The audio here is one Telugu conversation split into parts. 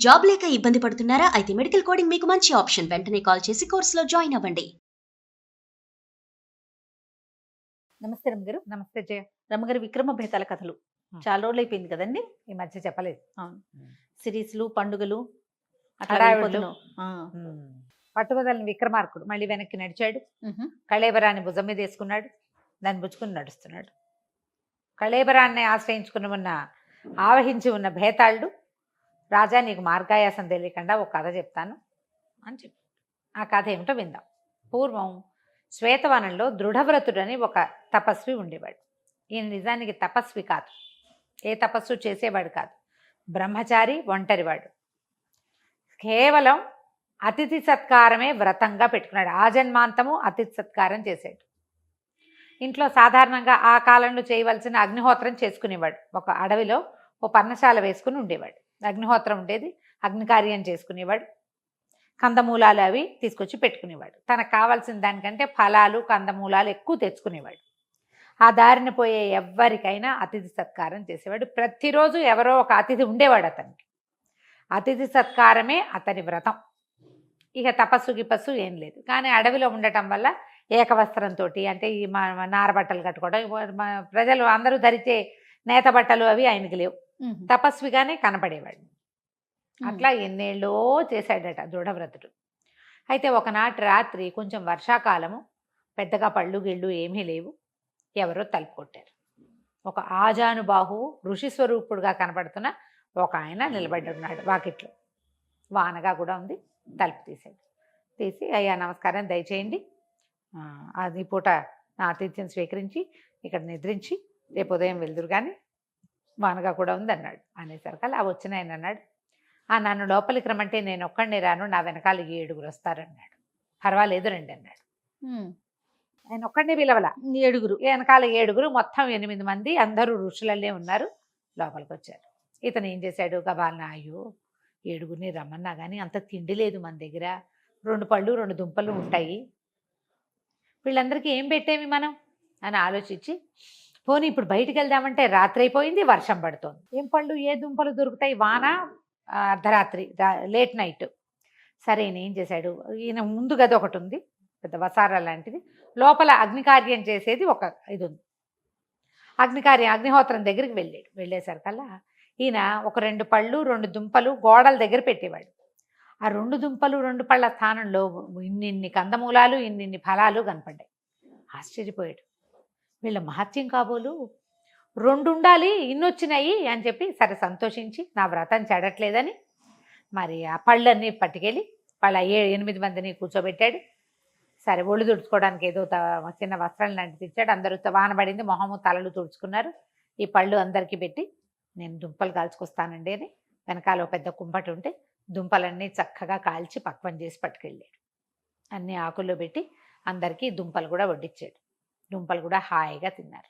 జాబ్ లేక ఇబ్బంది పడుతున్నారా? అయితే మెడికల్ కోడింగ్ మీకు మంచి ఆప్షన్. వెంటనే కాల్ చేసి కోర్సులో జాయిన్ అవ్వండి. నమస్తే రమ్మగారు. నమస్తే జయ. రమ్మగారు, విక్రమ బేతాల కథలు చాలా రోజులు అయిపోయింది కదండి. ఈ మధ్య చెప్పలేదు. అవును, సిరీస్లు, పండుగలు అట్లా హడావిడులు. వెళ్ళిపోతున్నాం. ఆ. పట్టుబదలని విక్రమార్కుడు మళ్ళీ వెనక్కి నడిచాడు. కళేబరాన్ని భుజం మీద వేసుకున్నాడు. దాన్ని పుచ్చుకుని నడుస్తున్నాడు. కళేబరాన్ని ఆశ్రయించుకుని ఉన్న ఆవహించి ఉన్న భేతాళుడు, రాజా నీకు మార్గాయాసం తెలియకుండా ఒక కథ చెప్తాను అని చెప్పి ఆ కథ ఏమిటో విందాం. పూర్వం శ్వేతవనంలో దృఢవ్రతుడని ఒక తపస్వి ఉండేవాడు. ఈయన నిజానికి తపస్వి కాదు, ఏ తపస్సు చేసేవాడు కాదు, బ్రహ్మచారి, ఒంటరివాడు. కేవలం అతిథి సత్కారమే వ్రతంగా పెట్టుకున్నాడు. ఆజన్మాంతము అతిథి సత్కారం చేశాడు. ఇంట్లో సాధారణంగా ఆ కాలంలో చేయవలసిన అగ్నిహోత్రం చేసుకునేవాడు. ఒక అడవిలో ఓ పర్ణశాల వేసుకుని ఉండేవాడు. అగ్నిహోత్రం ఉండేది, అగ్నికార్యం చేసుకునేవాడు. కందమూలాలు అవి తీసుకొచ్చి పెట్టుకునేవాడు. తనకు కావాల్సిన దానికంటే ఫలాలు, కందమూలాలు ఎక్కువ తెచ్చుకునేవాడు. ఆ దారిని పోయే ఎవ్వరికైనా అతిథి సత్కారం చేసేవాడు. ప్రతిరోజు ఎవరో ఒక అతిథి ఉండేవాడు అతనికి. అతిథి సత్కారమే అతని వ్రతం. ఇక తపస్సు గిపస్సు ఏం లేదు. కానీ అడవిలో ఉండటం వల్ల ఏకవస్త్రంతో, అంటే ఈ నార బట్టలు కట్టుకోవడం, ప్రజలు అందరూ ధరిచే నేత బట్టలు అవి ఆయనకి లేవు. తపస్విగానే కనపడేవాడు. అట్లా ఎన్నేళ్ళో చేశాడట దృఢవ్రతుడు. అయితే ఒకనాటి రాత్రి కొంచెం వర్షాకాలము, పెద్దగా పళ్ళు గిళ్ళు ఏమీ లేవు. ఎవరో తలుపు కొట్టారు. ఒక ఆజానుబాహు ఋషి స్వరూపుడుగా కనపడుతున్న ఒక ఆయన నిలబడి ఉన్నాడు వాకిట్లో. వానగా కూడా ఉంది. తలుపు తీశాడు. తీసి, అయ్యా నమస్కారం, దయచేయండి, అది పూట నా ఆతిథ్యం స్వీకరించి ఇక్కడ నిద్రించి రేపు ఉదయం వెళ్దురు కానీ వానగా కూడా ఉంది అన్నాడు. అనేసరికి అలా వచ్చిన ఆయన అన్నాడు, నన్ను లోపలికి రమ్మంటే నేను ఒక్కడిని రాను, నా వెనకాల 7 వస్తారన్నాడు. పర్వాలేదు రండి అన్నాడు. ఆయన ఒక్కడినే పిలవల, 7 వెనకాల 7, మొత్తం 8 మంది, అందరూ ఋషులల్లే ఉన్నారు. లోపలికి వచ్చారు. ఇతను ఏం చేశాడు, గబాలన, అయ్యో 7 రమ్మన్నా కానీ అంత తిండి లేదు మన దగ్గర, 2 పళ్ళు 2 దుంపలు ఉంటాయి, వీళ్ళందరికీ ఏం పెట్టేమి మనం అని ఆలోచించి, పోనీ ఇప్పుడు బయటికి వెళ్దామంటే రాత్రి అయిపోయింది, వర్షం పడుతోంది, ఏం పళ్ళు ఏ దుంపలు దొరుకుతాయి, వాన, అర్ధరాత్రి, లేట్ నైట్. సరే ఈయన ఏం చేశాడు, ఈయన ముందు గది ఒకటి ఉంది, పెద్ద వసారా లాంటిది, లోపల అగ్నికార్యం చేసేది ఒక ఇది ఉంది. అగ్నిహోత్రం దగ్గరికి వెళ్ళాడు. వెళ్ళేసరికల్లా ఈయన ఒక 2 పళ్ళు 2 దుంపలు గోడల దగ్గర పెట్టేవాడు. ఆ 2 దుంపలు 2 పళ్ళ స్థానంలో ఇన్నిన్ని కందమూలాలు, ఇన్నిన్ని ఫలాలు కనపడ్డాయి. ఆశ్చర్యపోయాడు. వీళ్ళ మహత్యం కాబోలు, 2 ఉండాలి, ఇన్నొచ్చినాయి అని చెప్పి సరే సంతోషించి, నా వ్రతం చెడట్లేదని మరి ఆ పళ్ళన్నీ పట్టుకెళ్ళి వాళ్ళ 8 మందిని కూర్చోబెట్టాడు. సరే ఒళ్ళు తుడుచుకోవడానికి ఏదో చిన్న వస్త్రం లాంటిది ఇచ్చాడు. అందరూ వానబడింది, మొహము తలలు తుడుచుకున్నారు. ఈ పళ్ళు అందరికీ పెట్టి, నేను దుంపలు కాల్చుకొస్తానండి అని వెనకాల పెద్ద కుంపటి ఉంటే దుంపలన్నీ చక్కగా కాల్చి పక్వం చేసి పట్టుకెళ్ళాడు. అన్ని ఆకుల్లో పెట్టి అందరికీ దుంపలు కూడా వడ్డించాడు. దుంపలు కూడా హాయిగా తిన్నారు.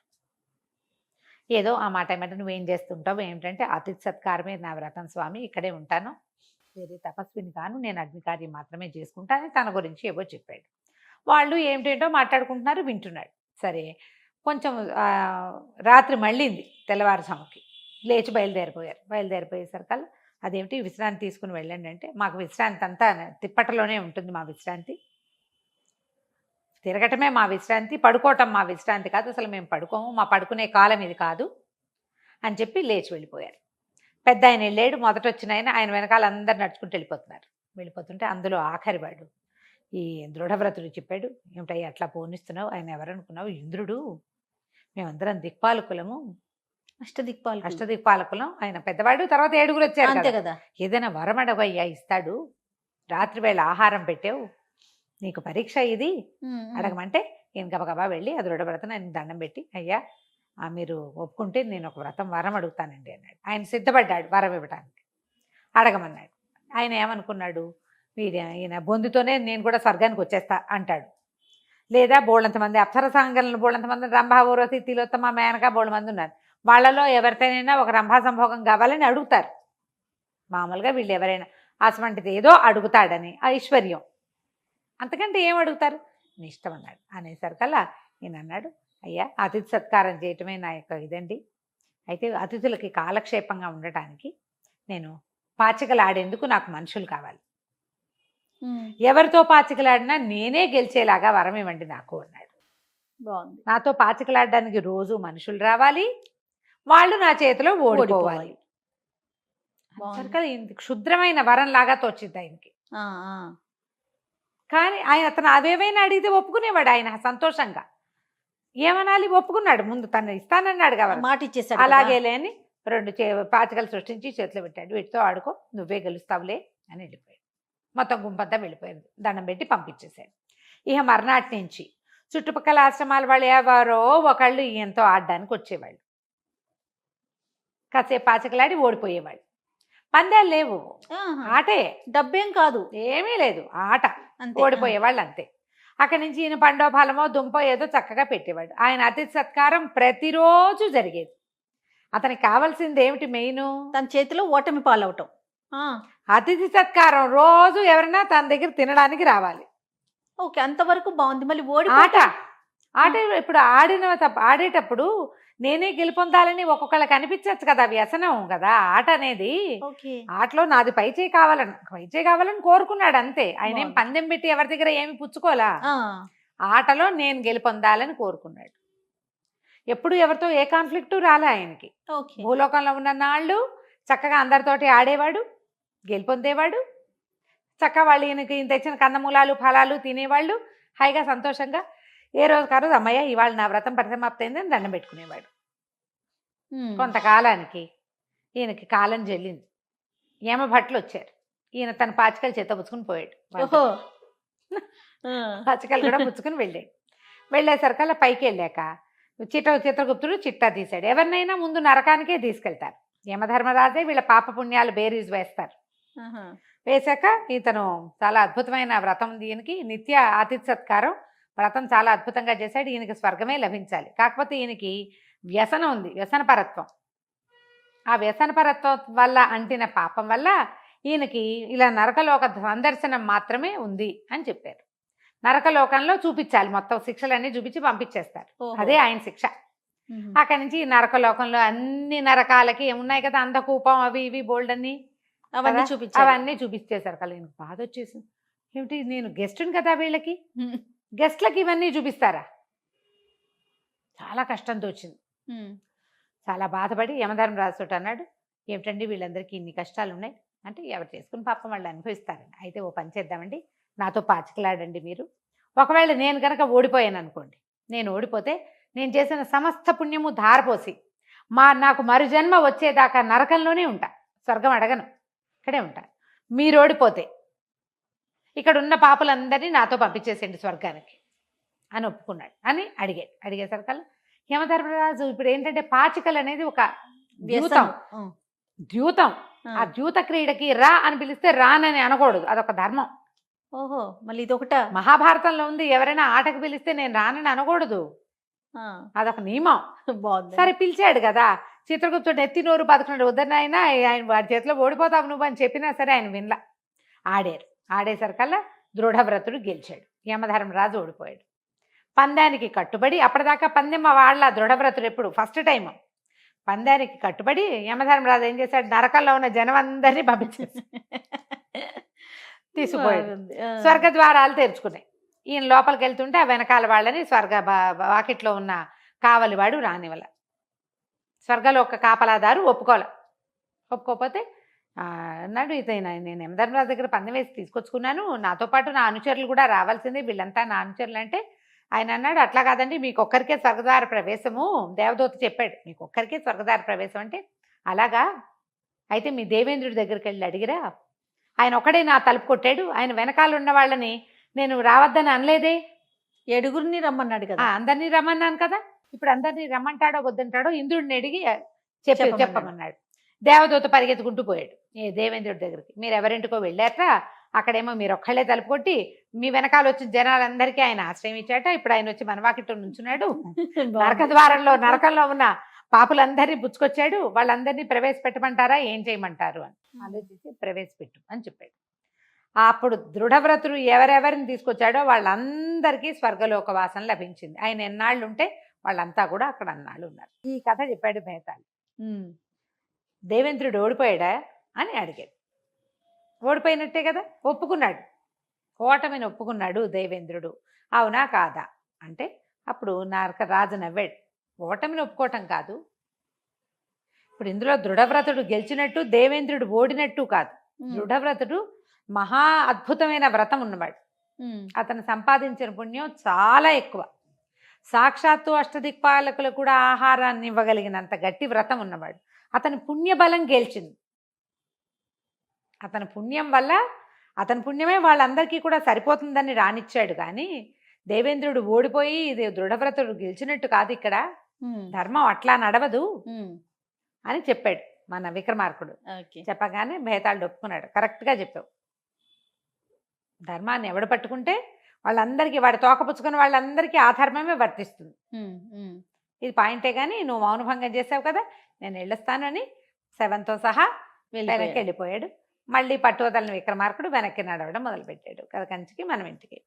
ఏదో ఆ మాట ఏమంటే, నువ్వేం చేస్తుంటావు ఏమిటంటే, అతిథి సత్కారమే నా వ్రతం స్వామి, ఇక్కడే ఉంటాను, వేరే తపస్విని కాను, నేను అగ్నికార్యం మాత్రమే చేసుకుంటానని తన గురించి ఏవో చెప్పాడు. వాళ్ళు ఏమిటేంటో మాట్లాడుకుంటున్నారు, వింటున్నాడు. సరే కొంచెం రాత్రి మళ్ళీంది, తెల్లవారుజాముకి లేచి బయలుదేరిపోయేసరికల్లా, అదేమిటి విశ్రాంతి తీసుకుని వెళ్ళండి అంటే, మాకు విశ్రాంతి అంతా తిప్పటలోనే ఉంటుంది, మా విశ్రాంతి తిరగటమే మా విశ్రాంతి, పడుకోవటం మా విశ్రాంతి కాదు, అసలు మేము పడుకోము, మా పడుకునే కాలం ఇది కాదు అని చెప్పి లేచి వెళ్ళిపోయారు. పెద్ద ఆయన వెళ్ళాడు. మొదట వచ్చిన ఆయన వెనకాల అందరు నడుచుకుంటూ వెళ్ళిపోతుంటే అందులో ఆఖరివాడు ఈ దృఢవ్రతుడు చెప్పాడు, ఏమిటయ్యా అట్లా పోనిస్తున్నావు, ఆయన ఎవరనుకున్నావు, ఇంద్రుడు, మేమందరం దిక్పాలకులము, అష్టదిక్పాలకులం, ఆయన పెద్దవాడు. తర్వాత 7 వచ్చారు అంతే కదా, ఏదైనా వరం అడగయ్యా ఇస్తాడు, రాత్రి వేళ ఆహారం పెట్టావు, నీకు పరీక్ష ఇది, అడగమంటే ఈయన గబగబా వెళ్ళి ఆ దృఢవ్రతను ఆయన దండం పెట్టి, అయ్యా మీరు ఒప్పుకుంటే నేను ఒక వరం అడుగుతానండి అన్నాడు. ఆయన సిద్ధపడ్డాడు వరం ఇవ్వడానికి. అడగమన్నాడు. ఆయన ఏమనుకున్నాడు, ఈయన బొందుతోనే నేను కూడా స్వర్గానికి వచ్చేస్తా అంటాడు, లేదా బోళ్ళంతమంది అప్సరసాంగలను, బోళ్ళంతమంది రంభా, ఊర్వశి, తిలోత్తమ, మేనక బోళ్ళమంది ఉన్నారు, వాళ్ళలో ఎవరితోనైనా ఒక రంభా సంభోగం కావాలని అడుగుతారు మామూలుగా. వీళ్ళు ఎవరైనా అటువంటిది ఏదో అడుగుతాడని ఐశ్వర్యం, అంతకంటే ఏం అడుగుతారు, నీ ఇష్టం అన్నాడు. అనేసరికల్లా ఈయన అన్నాడు, అయ్యా అతిథి సత్కారం చేయటమే నా యొక్క ఇదండి, అయితే అతిథులకి కాలక్షేపంగా ఉండటానికి నేను పాచికలాడేందుకు నాకు మనుషులు కావాలి. ఎవరితో పాచికలాడినా నేనే గెలిచేలాగా వరం ఇవ్వండి నాకు అన్నాడు. బాగుంది. నాతో పాచికలాడడానికి రోజు మనుషులు రావాలి, వాళ్ళు నా చేతిలో ఓడిపోవాలి. బాగుంది. క్షుద్రమైన వరం లాగా తోచింది ఆయనకి. ఆ, ఆ. కానీ అతను అవేవైనా అడిగితే ఒప్పుకునేవాడు ఆయన సంతోషంగా. ఏమనాలి, ఒప్పుకున్నాడు. ముందు తను ఇస్తానన్నాడు కాబట్టి మాట ఇచ్చేసాడు. అలాగే లేని 2 పాచికలు సృష్టించి చేతిలో పెట్టాడు. వీటితో ఆడుకో, నువ్వే గెలుస్తావులే అని వెళ్ళిపోయాడు. మొత్తం గుంపంతా వెళ్ళిపోయాడు. దండం పెట్టి పంపించేశాడు. ఇక మర్నాటి నుంచి చుట్టుపక్కల ఆశ్రమాల వాళ్ళు ఎవరో ఒకళ్ళు ఈయనతో ఆడడానికి వచ్చేవాళ్ళు. కాసేపు పాచికలాడి ఓడిపోయేవాళ్ళు. పందాలు లేవు, ఆటే, డబ్బేం కాదు, ఏమీ లేదు, ఆట. అంతే. ఓడిపోయేవాళ్ళు అంతే. అక్కడి నుంచి ఈయన పండో ఫలమో దుంపో ఏదో చక్కగా పెట్టేవాడు. ఆయన అతిథి సత్కారం ప్రతిరోజు జరిగేది. అతనికి కావాల్సింది ఏమిటి మెయిన్? తన చేతిలో ఓటమి పాలవటం. అతిథి సత్కారం రోజు ఎవరైనా తన దగ్గర తినడానికి రావాలి. ఓకే, అంతవరకు బాగుంది. మళ్ళీ ఆట ఇప్పుడు ఆడేటప్పుడు నేనే గెలుపొందాలని ఒక్కొక్కళ్ళకి అనిపించచ్చు కదా, వ్యసనం కదా ఆట అనేది. ఆటలో నాది పై చేయి కావాలని కోరుకున్నాడు అంతే. ఆయన ఏం పందెం పెట్టి ఎవరి దగ్గర ఏమి పుచ్చుకోలా. ఆటలో నేను గెలుపొందాలని కోరుకున్నాడు. ఎప్పుడు ఎవరితో ఏ కాన్ఫ్లిక్టు రాలే ఆయనకి. భూలోకంలో ఉన్న నాళ్ళు చక్కగా అందరితోటి ఆడేవాడు, గెలుపొందేవాడు. చక్కగా వాళ్ళు ఈయనకి తెచ్చిన కందమూలాలు ఫలాలు తినేవాళ్ళు, హాయిగా సంతోషంగా. ఏ రోజు కారోజు అమ్మయ్య ఇవాళ నా వ్రతం పరిసమాప్తయింది అని దండం పెట్టుకునేవాడు. కొంతకాలానికి ఈయనకి కాలం చెల్లింది. యమభట్లు వచ్చారు. ఈయన తన పాచికలు చేత పుచ్చుకుని పోయాడు. పాచికలు కూడా పుచ్చుకుని వెళ్ళాడు. వెళ్ళేసరికల్లా పైకి వెళ్ళాక చిత్రగుప్తుడు చిట్టా తీశాడు. ఎవరినైనా ముందు నరకానికే తీసుకెళ్తారు. యమధర్మరాజే వీళ్ళ పాప పుణ్యాలు బేరీజ్ వేస్తారు. వేశాక ఇతను చాలా అద్భుతమైన వ్రతం, దీనికి నిత్య అతిథి సత్కారం వ్రతం చాలా అద్భుతంగా చేశాడు. ఈయనకి స్వర్గమే లభించాలి. కాకపోతే ఈయనకి వ్యసనం ఉంది, వ్యసనపరత్వం. ఆ వ్యసనపరత్వం వల్ల అంటిన పాపం వల్ల ఈయనకి ఇలా నరకలోక సందర్శనం మాత్రమే ఉంది అని చెప్పారు. నరకలోకంలో చూపించాలి, మొత్తం శిక్షలన్నీ చూపించి పంపించేస్తారు. అదే ఆయన శిక్ష. అక్కడి నుంచి ఈ నరకలోకంలో అన్ని నరకాలకి ఉన్నాయి కదా, అంధకూపం అవి ఇవి బోల్డ్ అన్ని అవన్నీ చూపించేశారు. కదా ఈయనకు బాధ వచ్చేసింది. ఏమిటి, నేను గెస్ట్ని కదా, వీళ్ళకి గెస్ట్లకి ఇవన్నీ చూపిస్తారా? చాలా కష్టంతో వచ్చింది. చాలా బాధపడి యమధర్మరాజు తోటి అన్నాడు, ఏమిటండి వీళ్ళందరికీ ఇన్ని కష్టాలు ఉన్నాయి అంటే, ఎవరు చేసుకుని పాపం వాళ్ళు అనుభవిస్తారండి. అయితే ఓ పని చేద్దామండి, నాతో పాచికలాడండి మీరు. ఒకవేళ నేను కనుక ఓడిపోయాను అనుకోండి, నేను ఓడిపోతే నేను చేసిన సమస్త పుణ్యము ధారపోసి నాకు మరు జన్మ వచ్చేదాకా నరకంలోనే ఉంటా, స్వర్గం అడగను, ఇక్కడే ఉంటా. మీరు ఓడిపోతే ఇక్కడ ఉన్న పాపలందరినీ నాతో పంపించేసేయండి స్వర్గానికి అని ఒప్పుకున్నాడు. అని అడిగేసరికల్లా యమధర్మరాజు ఇప్పుడు ఏంటంటే పాచికలు అనేది ఒక ద్యూతం. ఆ ద్యూత క్రీడకి రా అని పిలిస్తే రానని అనకూడదు, అదొక ధర్మం. ఓహో, మళ్ళీ ఇది ఒకట మహాభారతంలో ఉంది. ఎవరైనా ఆటకు పిలిస్తే నేను రానని అనకూడదు, అదొక నియమం. సరే పిలిచాడు కదా, చిత్రగుప్తుడు ఎత్తి నోరు బతుకున్నాడు. వద్దనైనా ఆయన వాడి చేతిలో ఓడిపోతావు నువ్వు అని చెప్పినా సరే ఆయన వినలా. ఆడేసరికల్లా దృఢవ్రతుడు గెలిచాడు. యమధర్మరాజు ఓడిపోయాడు. పందానికి కట్టుబడి, అప్పటిదాకా పందెం వాళ్ళ దృఢవ్రతుడు ఎప్పుడు ఫస్ట్ టైం పందానికి కట్టుబడి యమధర్మరాజు ఏం చేశాడు, నరకంలో ఉన్న జనం అందరినీ పంపించేసి తీసుకుపోయాడు. స్వర్గద్వారాలు తెరుచుకున్నాయి. ఈయన లోపలికి వెళ్తుంటే ఆ వెనకాల వాళ్ళని వాకిట్లో ఉన్న కావలివాడు రానివల. స్వర్గలోక కాపలాదారు ఒప్పుకోకపోతే అన్నాడు, ఇతను నేను యమధర్మరాజు దగ్గర పందెం వేసి తీసుకొచ్చుకున్నాను, నాతో పాటు నా అనుచరులు కూడా రావాల్సిందే, వీళ్ళంతా నా అనుచరులు అంటే ఆయన అన్నాడు, అట్లా కాదండి మీకు ఒక్కరికే స్వర్గద్వార ప్రవేశము, దేవదూత చెప్పాడు మీకు ఒక్కరికే స్వర్గద్వార ప్రవేశం అంటే. అలాగా, అయితే మీ దేవేంద్రుడి దగ్గరికి వెళ్ళి అడిగిరా, ఆయన ఒక్కడే నా తలుపు కొట్టాడు, ఆయన వెనకాల ఉన్న వాళ్ళని నేను రావద్దని అనలేదే, 7గురిని రమ్మన్నాడు కదా. అందరినీ రమ్మన్నాను కదా, ఇప్పుడు అందరినీ రమ్మంటాడో వద్దంటాడో ఇంద్రుడిని అడిగి చెప్పమన్నాడు. దేవదూత పరిగెత్తుకుంటూ పోయాడు దేవేంద్రుడి దగ్గరికి. మీరు ఎవరింటికో వెళ్ళారట, అక్కడేమో మీరు ఒక్కళ్ళే తలుపు కొట్టి మీ వెనకాల వచ్చిన జనాలందరికీ ఆయన ఆశ్రయం ఇచ్చాట, ఇప్పుడు ఆయన వచ్చి మనవాకిట్లో నుంచున్నాడు, నరకంలో ఉన్న పాపులందరినీ పుచ్చుకొచ్చాడు, వాళ్ళందరినీ ప్రవేశపెట్టమంటారా ఏం చేయమంటారు అని ఆలోచించి ప్రవేశపెట్టు అని చెప్పాడు. అప్పుడు దృఢవ్రతుడు ఎవరెవరిని తీసుకొచ్చాడో వాళ్ళందరికీ స్వర్గలోక వాసన లభించింది. ఆయన ఎన్నాళ్ళు ఉంటే వాళ్ళంతా కూడా అక్కడ అన్నాళ్ళు ఉన్నారు. ఈ కథ చెప్పాడు బేతాళి. దేవేంద్రుడు ఓడిపోయాడా అని అడిగాడు. ఓడిపోయినట్టే కదా, ఒప్పుకున్నాడు, ఓటమిని ఒప్పుకున్నాడు దేవేంద్రుడు. అవునా కాదా అంటే అప్పుడు రాజు నవ్వాడు. ఓటమిని ఒప్పుకోవటం కాదు, ఇప్పుడు ఇందులో దృఢవ్రతుడు గెలిచినట్టు దేవేంద్రుడు ఓడినట్టు కాదు. దృఢవ్రతుడు మహా అద్భుతమైన వ్రతం ఉన్నవాడు. అతను సంపాదించిన పుణ్యం చాలా ఎక్కువ. సాక్షాత్తు అష్టదిక్పాలకులు కూడా ఆహారాన్ని ఇవ్వగలిగినంత గట్టి వ్రతం ఉన్నవాడు. అతని పుణ్యబలం గెలిచింది. అతని పుణ్యం వల్ల, అతని పుణ్యమే వాళ్ళందరికీ కూడా సరిపోతుందని రానిచ్చాడు. కానీ దేవేంద్రుడు ఓడిపోయి ఇది దృఢవ్రతుడు గెలిచినట్టు కాదు, ఇక్కడ ధర్మం అట్లా నడవదు అని చెప్పాడు మన విక్రమార్కుడు. చెప్పగానే భేతాళుడు ఒప్పుకున్నాడు. కరెక్ట్గా చెప్పావు, ధర్మాన్ని ఎవడు పట్టుకుంటే వాళ్ళందరికీ, వాడి తోకపుచ్చుకుని వాళ్ళందరికీ ఆ ధర్మమే వర్తిస్తుంది. ఇది పాయింటే, కానీ నువ్వు మౌనభంగం చేసావు కదా, నేను వెళ్ళొస్తానని శవంతో సహా వెనక్కి వెళ్ళిపోయాడు. మళ్ళీ పట్టువదలని విక్రమార్కుడు వెనక్కి నడవడం మొదలుపెట్టాడు. కథ కంచికి మనం ఇంటికి.